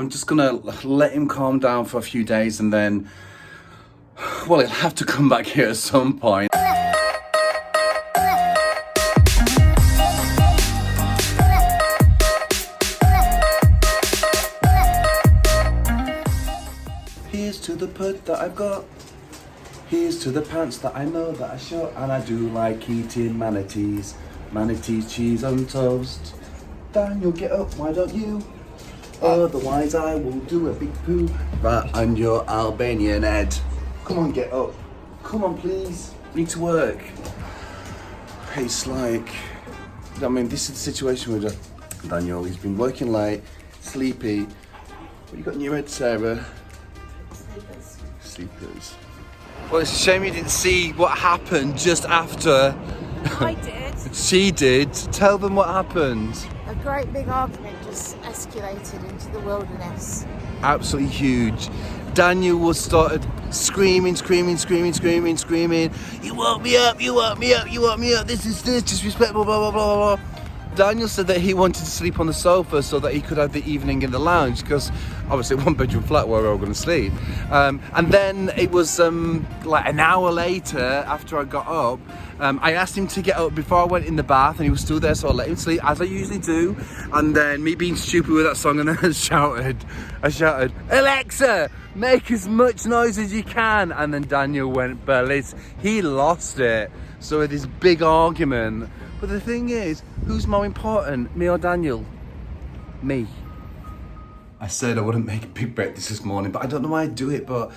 I'm just gonna let him calm down for a few days and then, well, he'll have to come back here at some point. Here's to the pud that I've got. Here's to the pants that I know that I short, and I do like eating manatees. Manatee cheese on toast. Daniel, get up, why don't you? Otherwise I will do a big poo. Right, and your Albanian head. Come on, get up. Come on, please. We need to work. It's like, I mean, this is the situation with Daniel. He's been working late, sleepy. What you got in your head, Sarah? Sleepers. Well, it's a shame you didn't see what happened just after. I did. She did. Tell them what happened. A great big argument just escalated into the wilderness. Absolutely huge. Daniel was started screaming. You woke me up, this is disrespectful, blah, blah, blah, blah. Daniel said that he wanted to sleep on the sofa so that he could have the evening in the lounge, because obviously one bedroom flat where we're all going to sleep. And then it was like an hour later after I got up, I asked him to get up before I went in the bath, and he was still there, so I let him sleep as I usually do. And then me being stupid with that song, and then I shouted, Alexa, make as much noise as you can. And then Daniel went bellies. He lost it. So with this big argument. But the thing is, who's more important, me or Daniel? Me. I said I wouldn't make a big breakfast this morning, but I don't know why I do it, but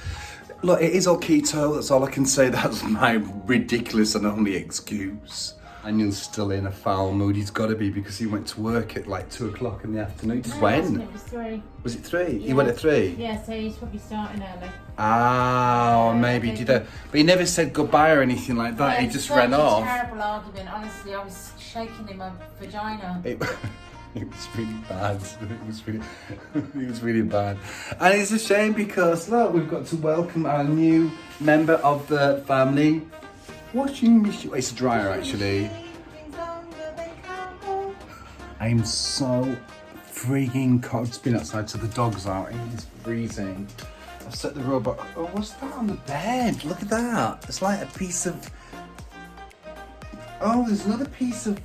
look, it is all keto, that's all I can say. That's my ridiculous and only excuse. Daniel's still in a foul mood. He's got to be, because he went to work at like 2 o'clock in the afternoon. Just when? It was 3. Was it 3? Yeah. He went at 3? Yeah, so he's probably starting early. Ah, or maybe did that. But he never said goodbye or anything like that. Yeah, He just ran off. It was a terrible argument. Honestly, I was shaking in my vagina. It was really bad. It was really bad. And it's a shame because, look, we've got to welcome our new member of the family. Washing machine. It's a dryer, actually. I'm so freaking cold. It's been outside, so the dog's out. It is freezing. I've set the robot. Oh, what's that on the bed? Look at that. It's like a piece of. Oh, there's another piece of.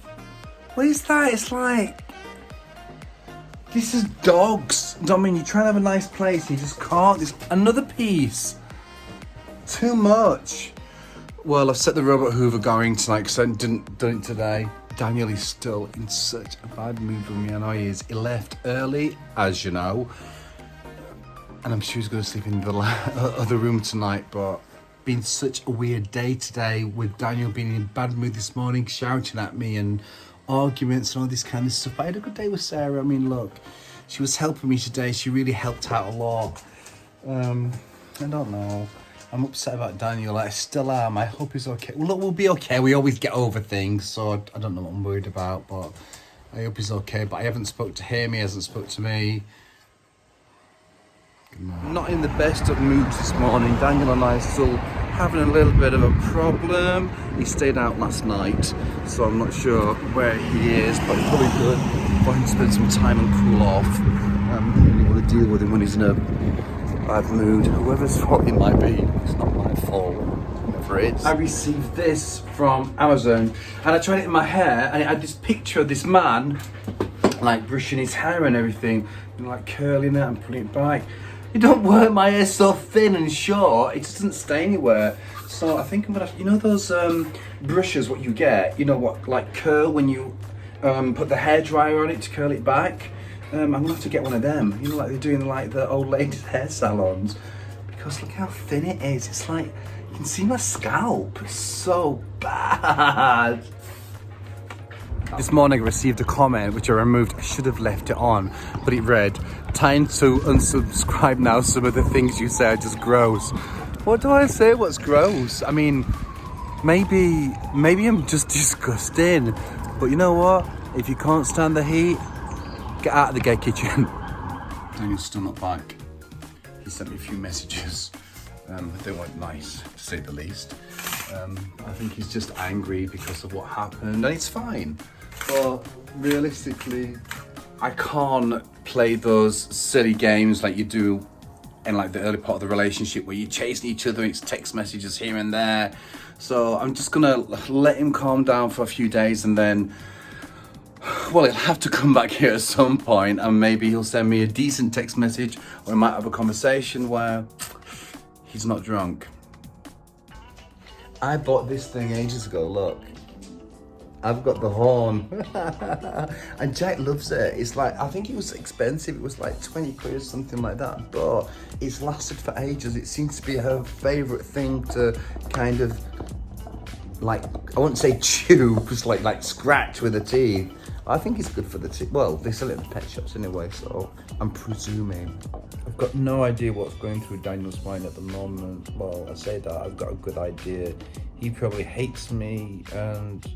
What is that? It's like. This is dogs. I mean, you try and have a nice place, you just can't. There's another piece. Too much. Well, I've set the robot hoover going tonight because I didn't do it today. Daniel is still in such a bad mood with me. I know he is. He left early, as you know. And I'm sure he's going to sleep in the other room tonight, but been such a weird day today with Daniel being in a bad mood this morning, shouting at me and arguments and all this kind of stuff. But I had a good day with Sarah. I mean, look, she was helping me today. She really helped out a lot. I don't know. I'm upset about Daniel. I still am. I hope he's okay. Well, look, we'll be okay. We always get over things, so I don't know what I'm worried about, but I hope he's okay. But I haven't spoke to him. He hasn't spoke to me. Not in the best of moods this morning. Daniel and I are still having a little bit of a problem. He stayed out last night, so I'm not sure where he is, but it's probably good for him to spend some time and cool off. I really want to deal with him when he's in a bad mood. Whoever's fault it might be, it's not my fault. Whatever it is. I received this from Amazon, and I tried it in my hair, and it had this picture of this man, like brushing his hair and everything, and like curling it and putting it back. It don't work, my hair's so thin and short, it doesn't stay anywhere. So I think I'm gonna, you know those brushes what you get, you know what, like curl when you put the hairdryer on it to curl it back? I'm gonna have to get one of them, you know, like they do in like the old ladies' hair salons. Because look how thin it is, it's like, you can see my scalp, it's so bad. This morning I received a comment which I removed. I should have left it on, but it read, "Time to unsubscribe now. Some of the things you say are just gross." What do I say? What's gross? I mean, maybe I'm just disgusting. But you know what? If you can't stand the heat, get out of the gay kitchen. Daniel's still not back. He sent me a few messages. They weren't nice, to say the least. I think he's just angry because of what happened, and it's fine. But realistically, I can't play those silly games like you do in like the early part of the relationship where you're chasing each other, it's text messages here and there. So I'm just gonna let him calm down for a few days, and then, well, he'll have to come back here at some point, and maybe he'll send me a decent text message, or we might have a conversation where he's not drunk. I bought this thing ages ago, look. I've got the horn. And Jack loves it. It's like, I think it was expensive. It was like 20 quid or something like that. But it's lasted for ages. It seems to be her favourite thing to kind of, like, I wouldn't say chew, just like scratch with the teeth. I think it's good for the teeth. Well, they sell it in the pet shops anyway, so I'm presuming. I've got no idea what's going through Daniel's mind at the moment. Well, I say that, I've got a good idea. He probably hates me, and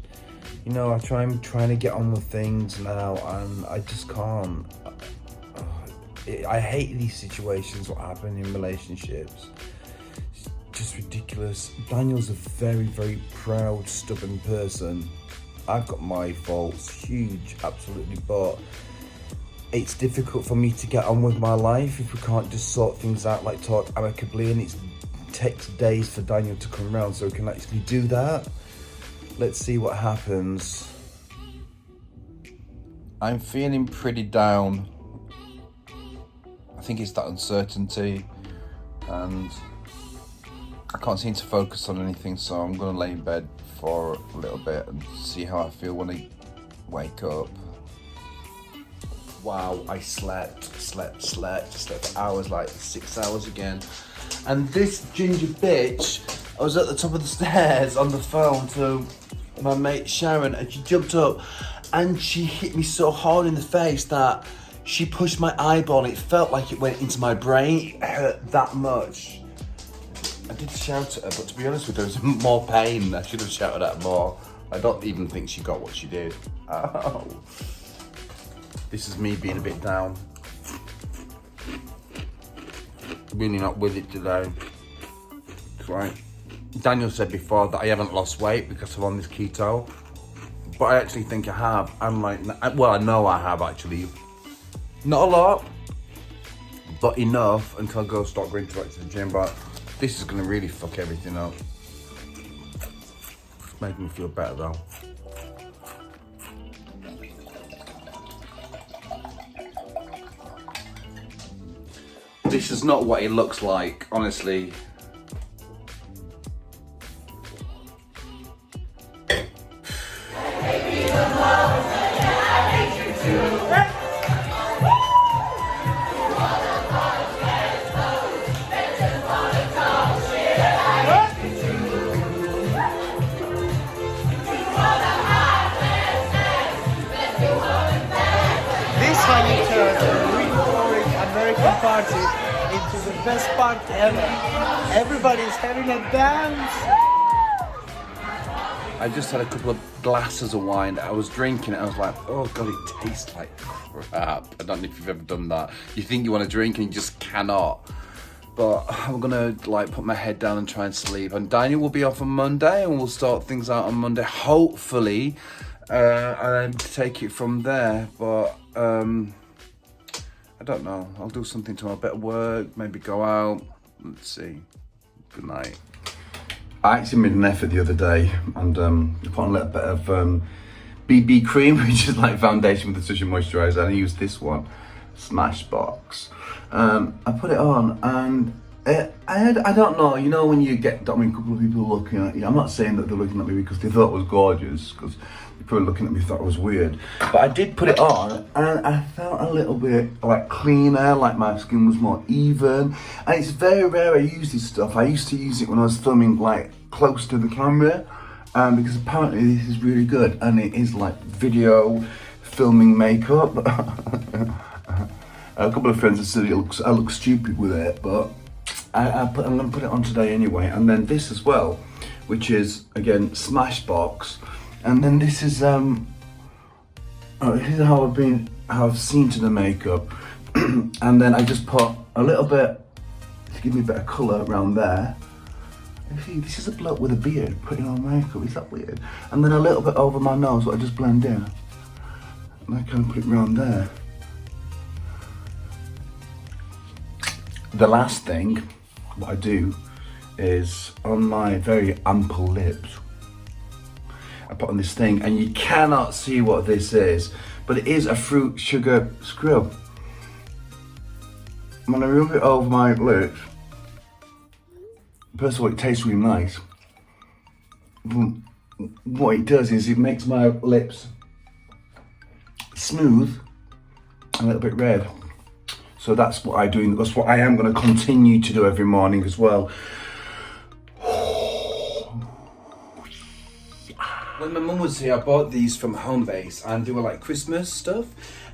you know, I'm trying to get on with things now, and I just can't. I hate these situations, what happen in relationships. It's just ridiculous. Daniel's a very, very proud, stubborn person. I've got my faults, huge, absolutely, but it's difficult for me to get on with my life if we can't just sort things out, like talk amicably, and it takes days for Daniel to come around so we can actually do that. Let's see what happens. I'm feeling pretty down. I think it's that uncertainty, and I can't seem to focus on anything, so I'm gonna lay in bed for a little bit and see how I feel when I wake up. Wow, I slept for hours, like 6 hours again. And this ginger bitch, I was at the top of the stairs on the phone to my mate Sharon, and she jumped up and she hit me so hard in the face that she pushed my eyeball. It felt like it went into my brain. It hurt that much. I did shout at her, but to be honest with her, there was more pain. I should have shouted at her more. I don't even think she got what she did. Oh. This is me being a bit down. Really not with it today. It's right. Daniel said before that I haven't lost weight because I'm on this keto, but I actually think I have. I'm like, well, I know I have actually. Not a lot, but enough until I start going back to the gym. But this is gonna really fuck everything up. It's making me feel better though. This is not what it looks like, honestly. Party into the best party ever. Everybody's having a dance. I just had a couple of glasses of wine. I was drinking it. I was like, oh god, it tastes like crap. I don't know if you've ever done that. You think you want to drink and you just cannot. But I'm gonna like put my head down and try and sleep. And Daniel will be off on Monday, and we'll start things out on Monday, hopefully, and then take it from there. But I don't know. I'll do something tomorrow. Better work, maybe go out. Let's see. Good night. I actually made an effort the other day and put on a little bit of BB cream, which is like foundation with a touch of moisturiser. And I used this one, Smashbox. I put it on and I don't know, you know when you get, I mean, a couple of people looking at you. I'm not saying that they're looking at me because they thought it was gorgeous, because they're probably looking at me thought it was weird. But I did put it on and I felt a little bit like cleaner, like my skin was more even. And it's very rare I use this stuff. I used to use it when I was filming like close to the camera, because apparently this is really good, and it is like video filming makeup. A couple of friends have said I look stupid with it, but I'm going to put it on today anyway. And then this as well, which is again Smashbox, and then this is here's how I've seen to the makeup, and then I just put a little bit to give me a bit of colour around there. See, this is a bloke with a beard putting on makeup. Is that weird? And then a little bit over my nose, what I just blend in, and I kind of put it around there. the last thing, what I do is on my very ample lips, I put on this thing, and you cannot see what this is, but it is a fruit sugar scrub. When I rub it over my lips, first of all, it tastes really nice. What it does is it makes my lips smooth and a little bit red. So that's what I do. That's what I am going to continue to do every morning as well. When my mum was here, I bought these from Homebase, and they were like Christmas stuff,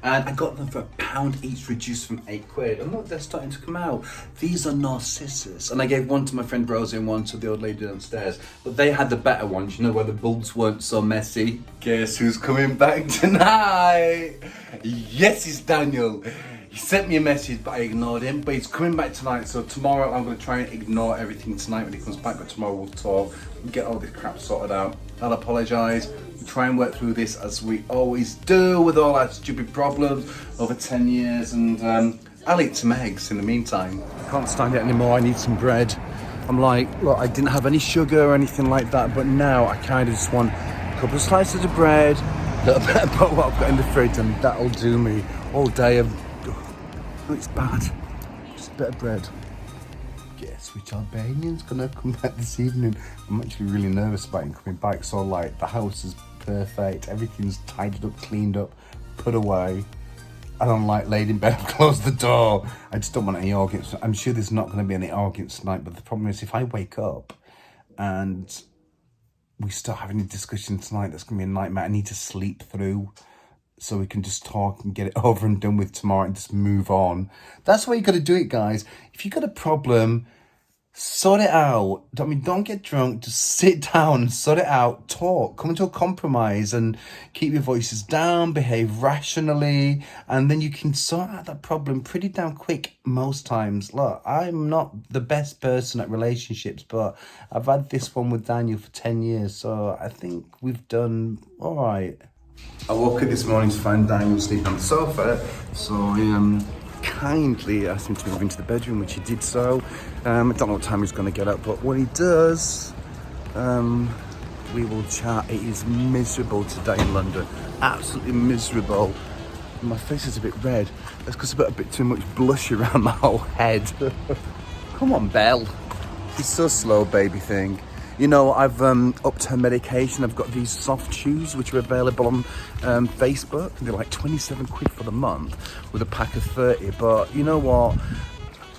and I got them for £1 each, reduced from £8. And look, they're starting to come out. These are Narcissus, and I gave one to my friend Rosie and one to the old lady downstairs, but they had the better ones, you know, where the bulbs weren't so messy. Guess who's coming back tonight? Yes, it's Daniel. He sent me a message, but I ignored him. But he's coming back tonight, so tomorrow I'm going to try and ignore everything tonight when he comes back. But tomorrow we'll talk, we'll get all this crap sorted out. I'll apologise. We'll try and work through this as we always do with all our stupid problems over 10 years. And I'll eat some eggs in the meantime. I can't stand it anymore. I need some bread. I'm like, look, I didn't have any sugar or anything like that, but now I kind of just want a couple of slices of bread, a little bit about what I've got in the fridge, and that'll do me all day. No, it's bad. Just a bit of bread. Guess which Albanian's gonna come back this evening? I'm actually really nervous about him coming back. So like, the house is perfect, everything's tidied up, cleaned up, put away, and I'm like laid in bed, closed the door. I just don't want any arguments. I'm sure there's not gonna be any arguments tonight, but the problem is if I wake up and we start having a discussion tonight, that's gonna be a nightmare. I need to sleep through, so we can just talk and get it over and done with tomorrow and just move on. That's why you got to do it, guys. If you got a problem, sort it out. Don't get drunk. Just sit down and sort it out. Talk. Come to a compromise and keep your voices down. Behave rationally. And then you can sort out that problem pretty damn quick most times. Look, I'm not the best person at relationships, but I've had this one with Daniel for 10 years. So I think we've done all right. I woke up this morning to find Daniel sleeping on the sofa, so I kindly asked him to move into the bedroom, which he did so. I don't know what time he's going to get up, but when he does, we will chat. It is miserable today in London, absolutely miserable. My face is a bit red. That's because I've got a bit too much blush around my whole head. Come on, Belle. She's so slow, baby thing. You know, I've upped her medication. I've got these soft chews, which are available on Facebook. They're like 27 quid for the month with a pack of 30. But you know what?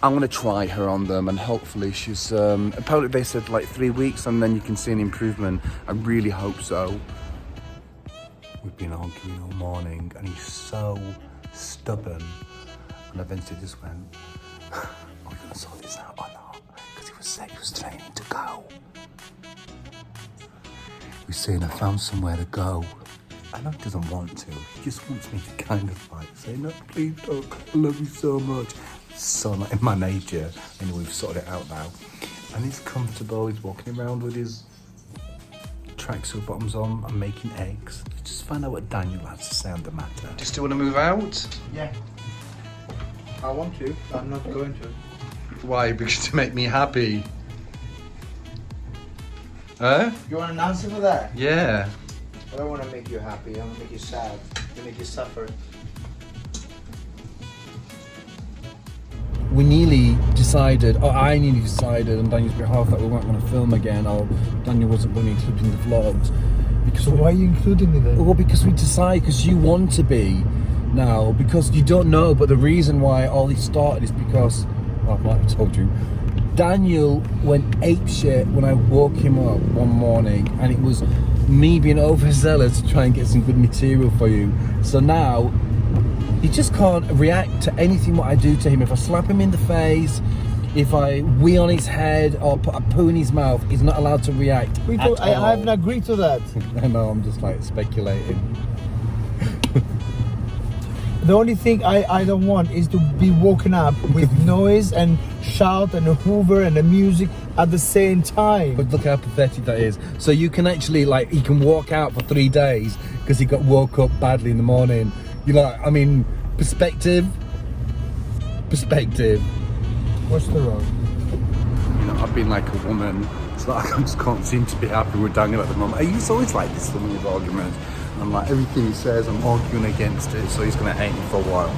I'm going to try her on them, and hopefully she's... apparently they said like 3 weeks and then you can see an improvement. I really hope so. We've been arguing all morning and he's so stubborn. And eventually just went, are we going to sort this out or not? Because he was training to go. He's saying I found somewhere to go. I know he doesn't want to. He just wants me to kind of like say, no, please don't. I love you so much. So not in my nature. Anyway, we've sorted it out now. And he's comfortable. He's walking around with his tracksuit bottoms on and making eggs. Let's just find out what Daniel has to say on the matter. Do you still want to move out? Yeah. I want to. I'm not going to. Why? Because to make me happy. Huh? You want an answer for that? Yeah. I don't want to make you happy. I want to make you sad. To make you suffer. We nearly decided, or I nearly decided on Daniel's behalf that we weren't going to film again, or Daniel wasn't going to include in the vlogs. Because So why are you including me then? Well, because we decided, because you want to be now, because you don't know, but the reason why all this started is because, well, I might have told you, Daniel went apeshit when I woke him up one morning, and it was me being overzealous to try and get some good material for you. So now he just can't react to anything what I do to him. If I slap him in the face, if I wee on his head or put a poo in his mouth, he's not allowed to react. I haven't agreed to that. I know, I'm just like speculating. The only thing I don't want is to be woken up with noise and shout and a hoover and the music at the same time. But look how pathetic that is. So you can actually, like, he can walk out for 3 days because he got woke up badly in the morning. You know, I mean, perspective. What's the road? You know, I've been like a woman. It's like I just can't seem to be happy with Daniel at the moment. He's always like this when we have arguments. And like everything he says, I'm arguing against it, so he's gonna hate me for a while.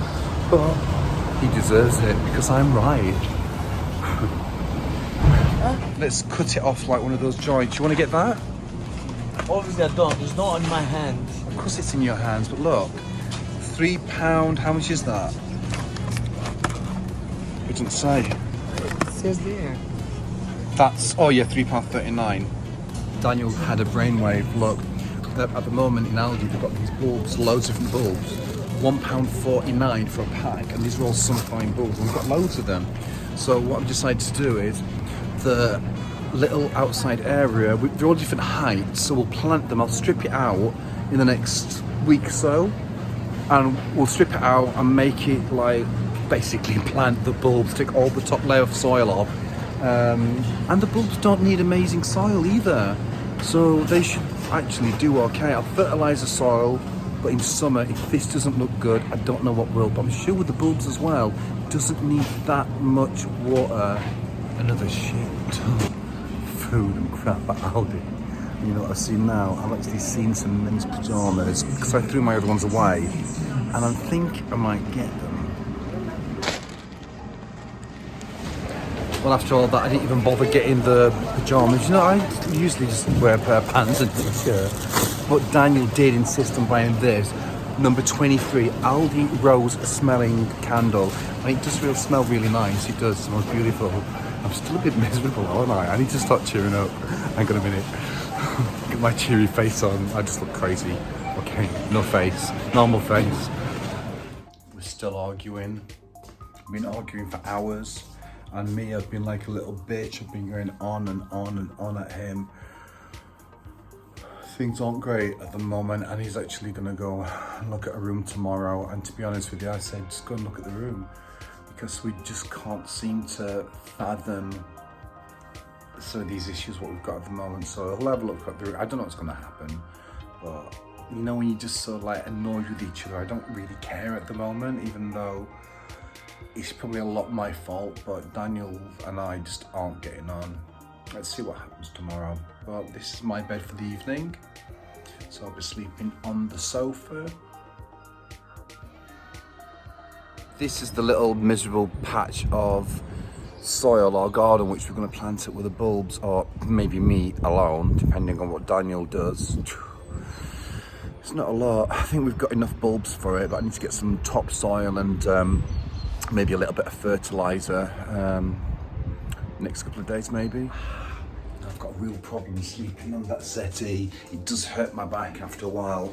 But he deserves it because I'm right. Let's cut it off like one of those joints. You want to get that? Obviously I don't. It's not in my hand. Of course it's in your hands, but look. £3, how much is that? It doesn't say. It says there. That's, oh yeah, £3.39. Daniel had a brainwave. Look, at the moment in Aldi they've got these bulbs, loads of different bulbs. £1.49 for a pack, and these are all sunfine bulbs, and we've got loads of them. So what I've decided to do is, the little outside area, they're all different heights, so we'll plant them. I'll strip it out in the next week or so, and we'll strip it out and make it like basically plant the bulbs, take all the top layer of soil off, and the bulbs don't need amazing soil either, so they should actually do okay. I'll fertilise the soil, but in summer if this doesn't look good, I don't know what will, but I'm sure with the bulbs as well, it doesn't need that much water. Another shit ton of food and crap at Aldi. You know what I've seen now? I've actually seen some men's pyjamas because I threw my other ones away, and I think I might get them. Well, after all that, I didn't even bother getting the pyjamas. You know, I usually just wear a pair of pants and a shirt, but Daniel did insist on buying this. Number 23, Aldi Rose smelling candle. And it does smell really nice. It does, it smells beautiful. I'm still a bit miserable, aren't I? I need to start cheering up. Hang on a minute. Get my cheery face on. I just look crazy. Okay, no face. Normal face. We're still arguing. We've been arguing for hours. And me, I've been like a little bitch. I've been going on and on and on at him. Things aren't great at the moment, and he's actually gonna go and look at a room tomorrow. And to be honest with you, I said, just go and look at the room, because we just can't seem to fathom some of these issues, what we've got at the moment. So he'll have a look at the room. I don't know what's gonna happen, but you know, when you're just so like annoyed with each other, I don't really care at the moment, even though it's probably a lot my fault, but Daniel and I just aren't getting on. Let's see what happens tomorrow. Well, this is my bed for the evening, so I'll be sleeping on the sofa. This is the little miserable patch of soil or garden which we're going to plant it with the bulbs, or maybe me alone, depending on what Daniel does. It's not a lot. I think we've got enough bulbs for it, but I need to get some topsoil and maybe a little bit of fertiliser next couple of days maybe. I've got a real problem sleeping on that settee. It does hurt my back after a while.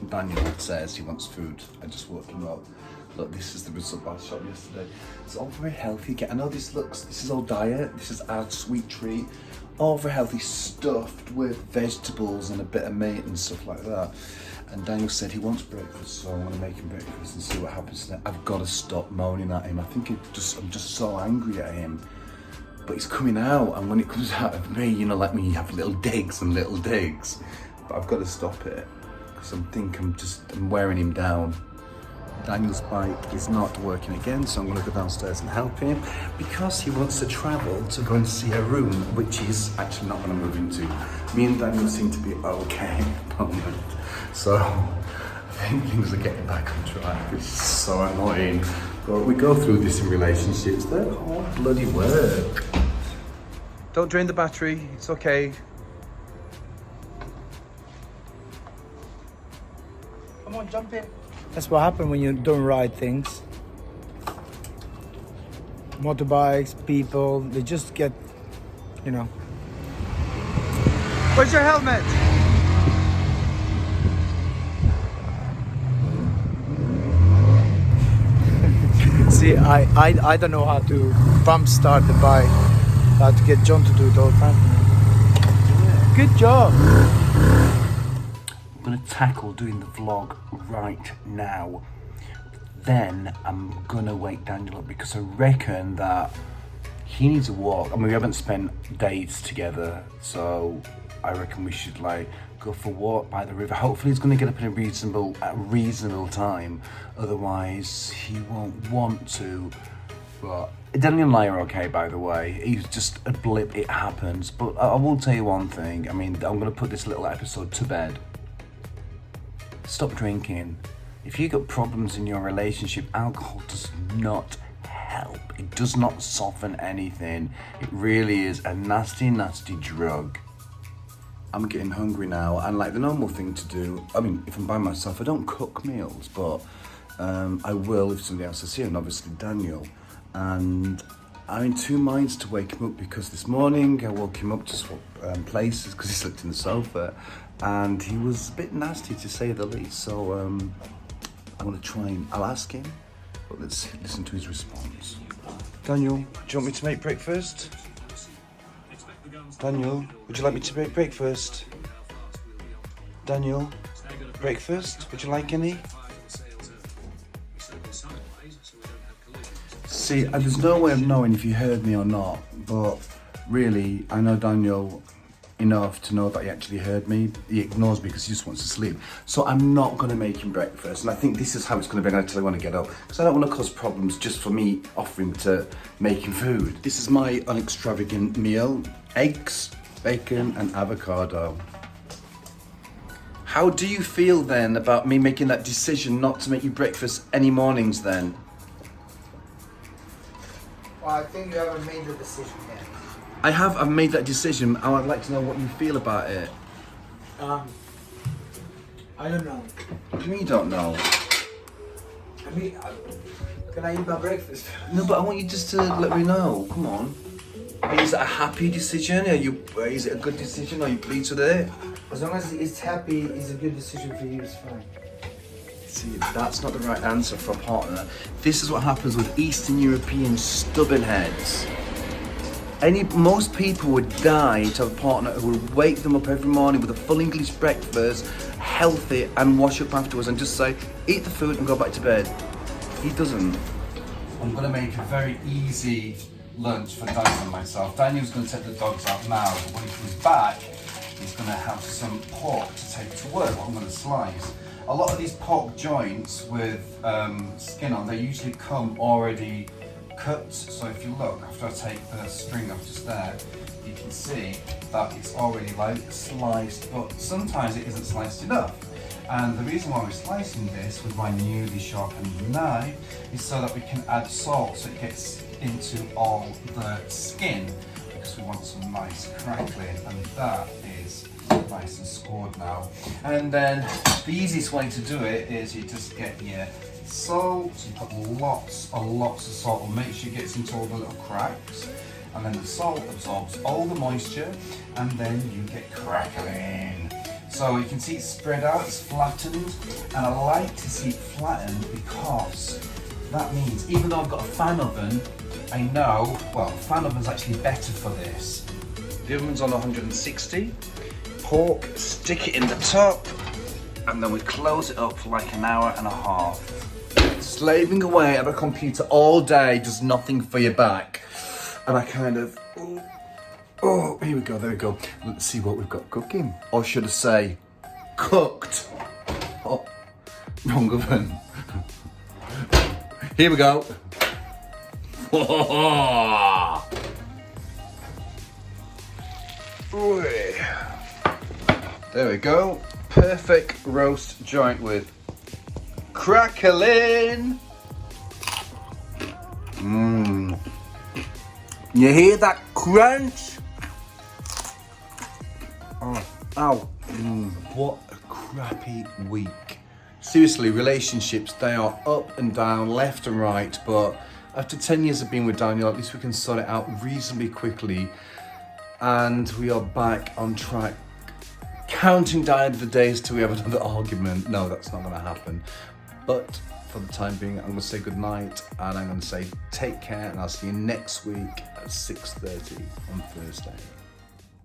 Daniel says he wants food. I just woke him up. Look, this is the result I shot yesterday. It's all very healthy. I know this is all diet. This is our sweet treat. All very healthy, stuffed with vegetables and a bit of meat and stuff like that. And Daniel said he wants breakfast, so I'm gonna make him breakfast and see what happens next. I've got to stop moaning at him. I think I'm just so angry at him. But it's coming out, and when it comes out of me, you know, like when you have little digs and little digs. But I've got to stop it, because I'm wearing him down. Daniel's bike is not working again, so I'm going to go downstairs and help him, because he wants to travel to go and see a room, which he's actually not going to move into. Me and Daniel seem to be okay at the moment, so I think things are getting back on track, which is so annoying. But we go through this in relationships, they're hard bloody work. Don't drain the battery, it's okay. Come on, jump in. That's what happens when you don't ride things. Motorbikes, people, they just get, you know. Where's your helmet? See, I don't know how to bump start the bike. I have to get John to do it all the time. Yeah. Good job. I'm gonna tackle doing the vlog right now. Then I'm gonna wake Daniel up, because I reckon that he needs a walk. I mean, we haven't spent days together, so I reckon we should like go for a walk by the river. Hopefully he's gonna get up in a reasonable time. Otherwise he won't want to But Daniel and I are okay, by the way. He's just a blip, it happens. But I will tell you one thing. I mean, I'm going to put this little episode to bed. Stop drinking. If you got problems in your relationship, alcohol does not help. It does not soften anything. It really is a nasty, nasty drug. I'm getting hungry now, and like the normal thing to do, I mean, if I'm by myself, I don't cook meals, but I will if somebody else is here, and obviously Daniel. And I'm in two minds to wake him up, because this morning I woke him up to swap places because he slept in the sofa, and he was a bit nasty to say the least. So I'm gonna try and I'll ask him, but let's listen to his response. Daniel, do you want me to make breakfast? Daniel, would you like me to make breakfast? Daniel, breakfast? Would you like any? See, there's no way of knowing if you heard me or not, but really, I know Daniel enough to know that he actually heard me. He ignores me because he just wants to sleep. So I'm not going to make him breakfast, and I think this is how it's going to be until I want to get up, because I don't want to cause problems just for me offering to make him food. This is my unextravagant meal: eggs, bacon and avocado. How do you feel then about me making that decision not to make you breakfast any mornings then? Well, I think you haven't made the decision yet. I've made that decision, and I'd like to know what you feel about it. I don't know. What do you mean you don't know? I mean, can I eat my breakfast? No, but I want you just to let me know. Come on. Is it a happy decision? Is it a good decision? Are you pleased with it? As long as it's happy, it's a good decision for you, it's fine. See, that's not the right answer for a partner. This is what happens with Eastern European stubborn heads. Most people would die to have a partner who would wake them up every morning with a full English breakfast, healthy, and wash up afterwards and just say, eat the food and go back to bed. He doesn't. I'm gonna make a very easy lunch for Daniel and myself. Daniel's gonna take the dogs out now, but when he comes back, he's gonna have some pork to take to work, what I'm gonna slice. A lot of these pork joints with skin on, they usually come already cut. So if you look, after I take the string off just there, you can see that it's already like sliced, but sometimes it isn't sliced enough. And the reason why we're slicing this with my newly sharpened knife is so that we can add salt so it gets into all the skin, because we want some nice crackling, and that is nice and scored now. And then the easiest way to do it is you just get your salt. You put lots of salt, and make sure it gets into all the little cracks, and then the salt absorbs all the moisture, and then you get crackling. So you can see it's spread out, it's flattened, and I like to see it flattened because that means, even though I've got a fan oven, I know, well, fan oven's actually better for this. The oven's on 160. Pork, stick it in the top, and then we close it up for like an hour and a half. Slaving away at a computer all day does nothing for your back. And I kind of, oh, here we go, there we go. Let's see what we've got cooking. Or should I say, cooked. Oh, wrong oven. Here we go. There we go. Perfect roast joint with crackling. You hear that crunch? Oh, ow. What a crappy week. Seriously, relationships, they are up and down, left and right, but after 10 years of being with Daniel, at least we can sort it out reasonably quickly, and we are back on track. Counting down the days till we have another argument. No, that's not going to happen. But for the time being, I'm going to say goodnight, and I'm going to say take care, and I'll see you next week at 6:30 on Thursday.